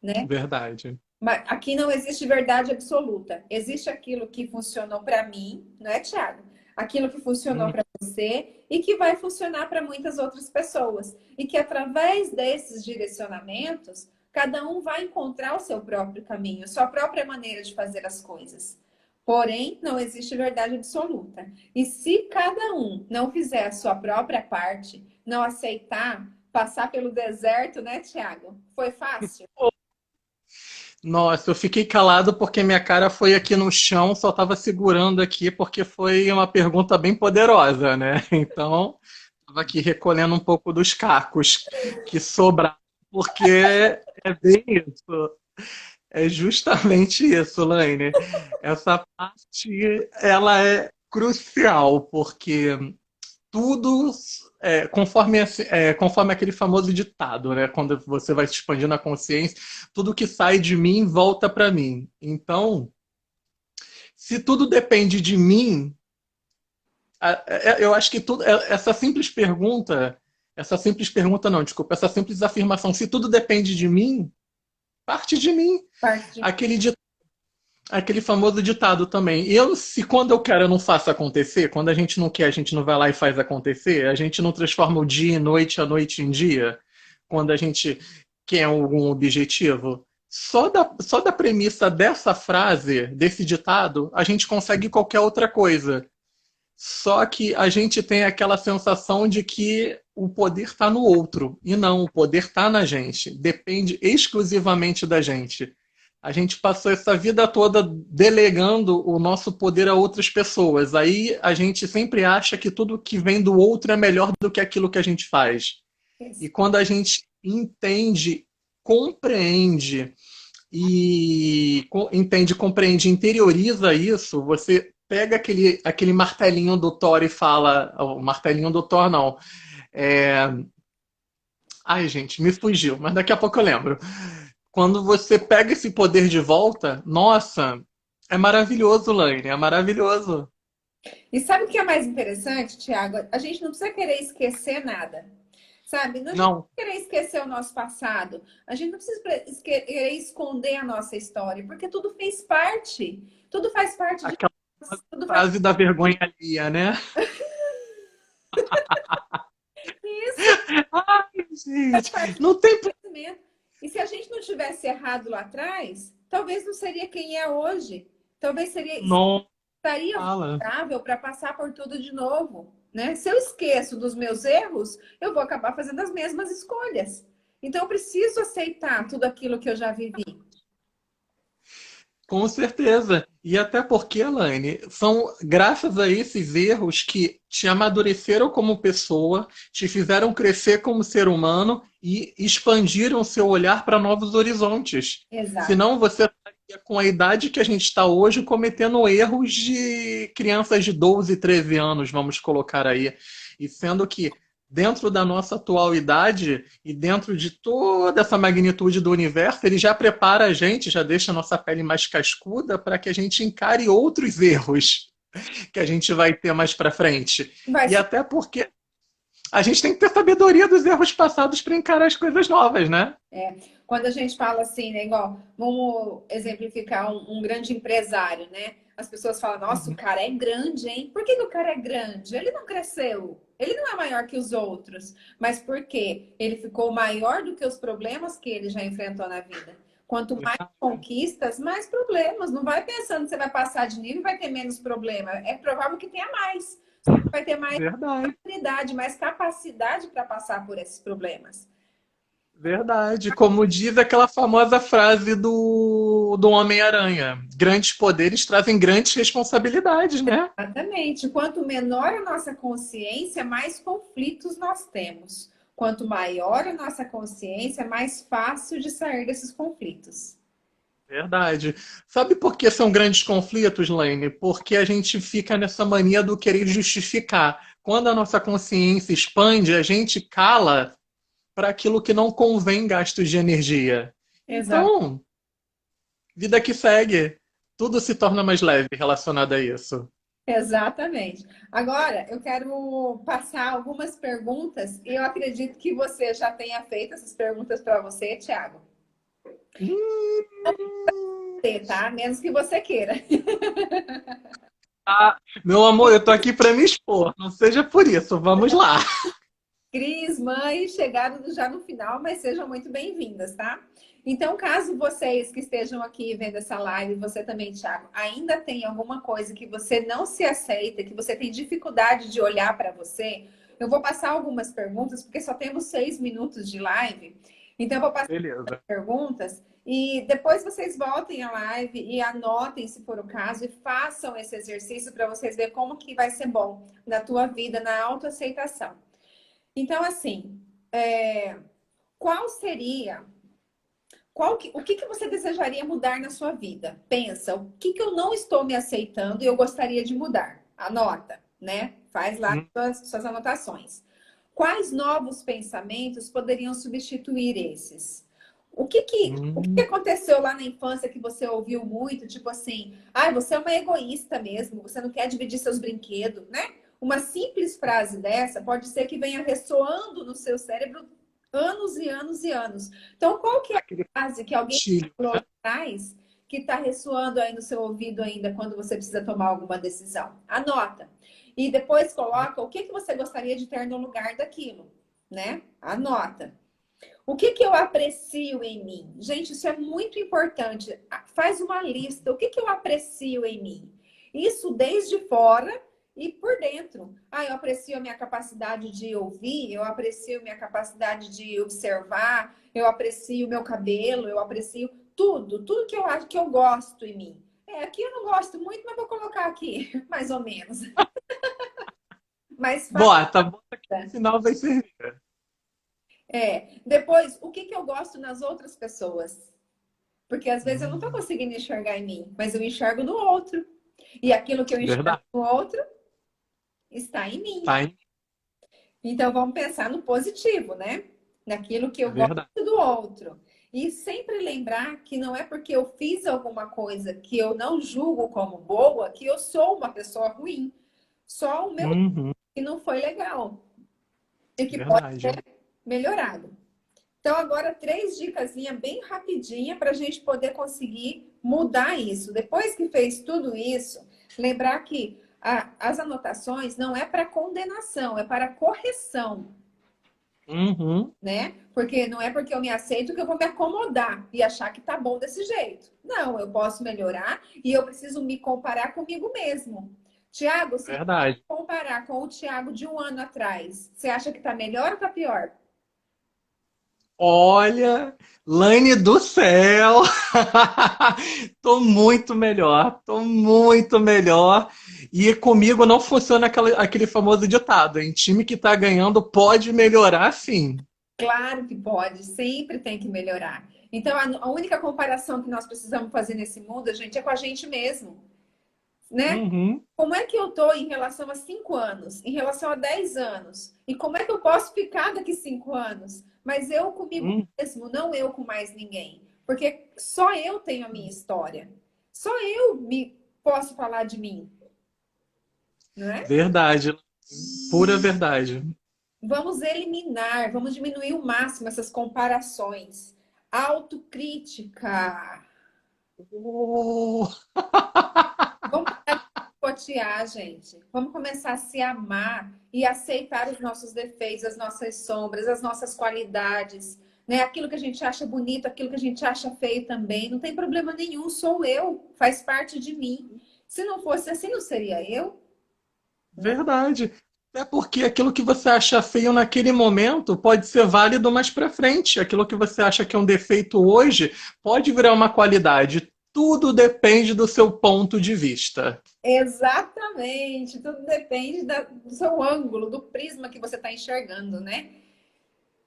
né? verdade. Mas aqui não existe verdade absoluta. Existe aquilo que funcionou para mim, não é, Thiago? Aquilo que funcionou Hum, para você e que vai funcionar para muitas outras pessoas. E que através desses direcionamentos, cada um vai encontrar o seu próprio caminho, a sua própria maneira de fazer as coisas. Porém, não existe verdade absoluta. E se cada um não fizer a sua própria parte, não aceitar passar pelo deserto, né, Thiago? Foi fácil? Nossa, eu fiquei calado porque minha cara foi aqui no chão, só estava segurando aqui porque foi uma pergunta bem poderosa, né? Então, estava aqui recolhendo um pouco dos cacos que sobraram, porque é bem isso. É justamente isso, Laine. Essa parte, ela é crucial, porque tudo conforme aquele famoso ditado, né? Quando você vai se expandindo a consciência, tudo que sai de mim volta para mim. Então, se tudo depende de mim, eu acho que essa simples pergunta não, desculpa, essa simples afirmação, se tudo depende de mim, parte de mim. Parte de Aquele Aquele famoso ditado também. Se quando eu quero eu não faço acontecer, quando a gente não quer, a gente não vai lá e faz acontecer, a gente não transforma o dia em noite, a noite em dia, quando a gente quer algum objetivo. Só da premissa dessa frase, desse ditado, a gente consegue qualquer outra coisa. Só que a gente tem aquela sensação de que o poder está no outro. E não, o poder está na gente. Depende exclusivamente da gente. A gente passou essa vida toda delegando o nosso poder a outras pessoas. Aí a gente sempre acha que tudo que vem do outro é melhor do que aquilo que a gente faz. E isso. quando a gente entende, compreende entende, compreende, interioriza isso, você pega aquele martelinho do Thor e fala. O martelinho do Thor, não. É, ai, gente, me fugiu, mas daqui a pouco eu lembro. Quando você pega esse poder de volta, nossa, é maravilhoso, Laine, é maravilhoso. E sabe o que é mais interessante, Tiago? A gente não precisa querer esquecer nada, sabe? A gente não Não, precisa querer esquecer o nosso passado. A gente não precisa querer esconder a nossa história, porque tudo fez parte. Tudo faz parte de aquela nós. Tudo faz frase da vergonha alheia, né? isso, Ai, faz gente, parte do não tem. crescimento. E se a gente não tivesse errado lá atrás, talvez não seria quem é hoje. Talvez Não estaria fala. vulnerável para passar por tudo de novo, né? Se eu esqueço dos meus erros, eu vou acabar fazendo as mesmas escolhas. Então, eu preciso aceitar tudo aquilo que eu já vivi. Com certeza. E até porque, Elaine, são graças a esses erros que te amadureceram como pessoa, te fizeram crescer como ser humano e expandiram seu olhar para novos horizontes. Exato. Senão você estaria com a idade que a gente está hoje cometendo erros de crianças de 12, 13 anos, vamos colocar aí. E sendo que dentro da nossa atual idade e dentro de toda essa magnitude do universo, ele já prepara a gente, já deixa a nossa pele mais cascuda para que a gente encare outros erros que a gente vai ter mais para frente. Vai E ser até porque a gente tem que ter sabedoria dos erros passados para encarar as coisas novas, né? Quando a gente fala assim, né, igual, vamos exemplificar um grande empresário, né? As pessoas falam, nossa, o Uhum. cara é grande, hein? Por que que o cara é grande? Ele não cresceu, ele não é maior que os outros. Mas por quê? Ele ficou maior do que os problemas que ele já enfrentou na vida. Quanto mais conquistas, mais problemas. Não vai pensando que você vai passar de nível e vai ter menos problema. É provável que tenha mais. Só que vai ter mais Verdade, habilidade, mais capacidade para passar por esses problemas. verdade. Como diz aquela famosa frase do Homem-Aranha: grandes poderes trazem grandes responsabilidades, né? Exatamente. Quanto menor a nossa consciência, mais conflitos nós temos. Quanto maior a nossa consciência, mais fácil de sair desses conflitos. Verdade. Sabe por que são grandes conflitos, Laine? Porque a gente fica nessa mania do querer justificar. Quando a nossa consciência expande, a gente cala para aquilo que não convém gastos de energia. Exato. Então, vida que segue. Tudo se torna mais leve relacionado a isso. Exatamente. Agora, eu quero passar algumas perguntas e eu acredito que você já tenha feito essas perguntas para você, Thiago. Hum. Tá? Menos que você queira. Ah, meu amor, eu tô aqui para me expor. Não seja por isso. Vamos lá. Cris, mãe, chegaram já no final, mas sejam muito bem-vindas, tá? Então, caso vocês que estejam aqui vendo essa live, você também, Thiago, ainda tem alguma coisa que você não se aceita, que você tem dificuldade de olhar para você, eu vou passar algumas perguntas, porque só temos 6 minutos de live. Então, eu vou passar Beleza. perguntas e depois vocês voltem à live e anotem, se for o caso, e façam esse exercício para vocês verem como que vai ser bom na tua vida, na autoaceitação. Então, assim, qual seria, o que que você desejaria mudar na sua vida? Pensa, o que que eu não estou me aceitando e eu gostaria de mudar? Anota, né? Faz lá Hum, suas anotações. Quais novos pensamentos poderiam substituir esses? O que que hum, aconteceu lá na infância que você ouviu muito? Tipo assim, ah, você é uma egoísta mesmo, você não quer dividir seus brinquedos, né? Uma simples frase dessa pode ser que venha ressoando no seu cérebro anos e anos e anos. Então, qual que é aquele a frase que alguém gatilho, falou lá né? atrás que está ressoando aí no seu ouvido ainda quando você precisa tomar alguma decisão? Anota. E depois coloca o que que você gostaria de ter no lugar daquilo, né? Anota. O que que eu aprecio em mim? Gente, isso é muito importante. Faz uma lista. O que que eu aprecio em mim? Isso desde fora e por dentro. Ah, eu aprecio a minha capacidade de ouvir, eu aprecio a minha capacidade de observar, eu aprecio o meu cabelo, eu aprecio tudo que eu acho que eu gosto em mim. Aqui eu não gosto muito, mas vou colocar aqui, mais ou menos. Mas fala. Bota que no final vai servir. Depois, o que que eu gosto nas outras pessoas? Porque às vezes eu não estou Hum, conseguindo enxergar em mim, mas eu enxergo no outro. E aquilo que eu enxergo verdade. no outro está em mim. Tá, hein? Então vamos pensar no positivo, né? Naquilo que eu gosto Verdade. do outro. E sempre lembrar que não é porque eu fiz alguma coisa que eu não julgo como boa que eu sou uma pessoa ruim. Só o meu Uhum, que não foi legal e que pode verdade. ser melhorado. Então, agora, 3 dicas bem rapidinha para a gente poder conseguir mudar isso. Depois que fez tudo isso, lembrar que as anotações não é para condenação, é para correção, Uhum, né? Porque não é porque eu me aceito que eu vou me acomodar e achar que tá bom desse jeito. Não, eu posso melhorar e eu preciso me comparar comigo mesmo. Tiago, se verdade. comparar com o Tiago de um ano atrás, você acha que tá melhor ou tá pior? Olha, Laine do céu! Tô muito melhor, tô muito melhor. E comigo não funciona aquele famoso ditado, hein? Time que tá ganhando pode melhorar sim. Claro que pode, sempre tem que melhorar. Então, a única comparação que nós precisamos fazer nesse mundo, gente, é com a gente mesmo, né? Uhum, Como é que eu tô em relação a 5 anos, em relação a 10 anos? E como é que eu posso ficar daqui 5 anos? Mas eu comigo uhum. mesmo, não eu com mais ninguém. Porque só eu tenho a minha história. Só eu me posso falar de mim, não é? Verdade, pura verdade. Vamos eliminar, vamos diminuir o máximo essas comparações. Autocrítica. Oh, Vamos parar de boicotear, gente. Vamos começar a se amar e aceitar os nossos defeitos, as nossas sombras, as nossas qualidades, né? Aquilo que a gente acha bonito, aquilo que a gente acha feio também. Não tem problema nenhum, sou eu, faz parte de mim. Se não fosse assim, não seria eu, né? verdade. É porque aquilo que você acha feio naquele momento pode ser válido mais pra frente. Aquilo que você acha que é um defeito hoje pode virar uma qualidade. Tudo depende do seu ponto de vista. Exatamente, tudo depende do seu ângulo, do prisma que você está enxergando, né?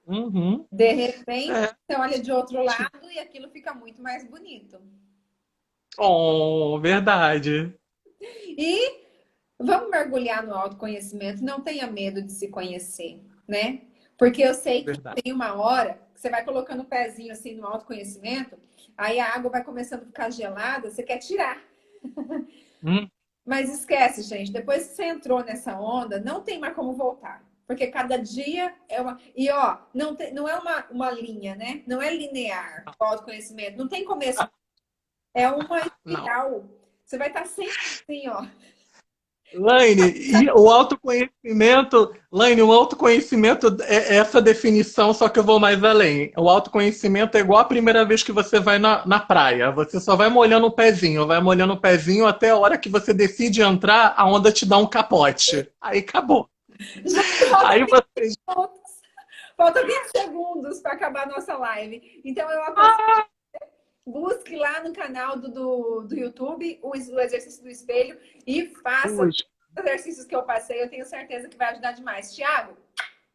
Uhum. De repente, É. você olha de outro lado e aquilo fica muito mais bonito. Oh, verdade. E vamos mergulhar no autoconhecimento, não tenha medo de se conhecer, né? Porque eu sei que Verdade. tem uma hora que você vai colocando o pezinho assim no autoconhecimento, aí a água vai começando a ficar gelada, você quer tirar. Hum, Mas esquece, gente, depois que você entrou nessa onda, não tem mais como voltar. Porque cada dia é uma. E ó, não é uma linha, né? Não é linear o autoconhecimento. Não tem começo. É uma não. espiral. Você vai estar sempre assim, ó. Laine, e o autoconhecimento é essa definição, só que eu vou mais além. O autoconhecimento é igual a primeira vez que você vai na praia. Você só vai molhando o pezinho até a hora que você decide entrar, a onda te dá um capote. Aí acabou. Já falta Aí 20 você. minutos. Falta 20 segundos para acabar a nossa live. Então eu aconselho, busque lá no canal do YouTube o exercício do espelho e faça Ui, os exercícios que eu passei. Eu tenho certeza que vai ajudar demais. Tiago,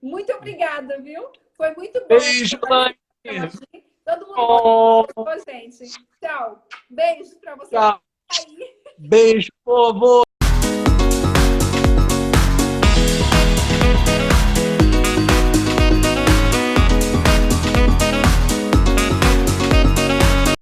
muito obrigada, viu? Foi muito bom beijo, a participação Laine. aqui. Todo mundo Oh, gostou, gente. Tchau. Beijos para você. tchau. Aí. Beijo, povo.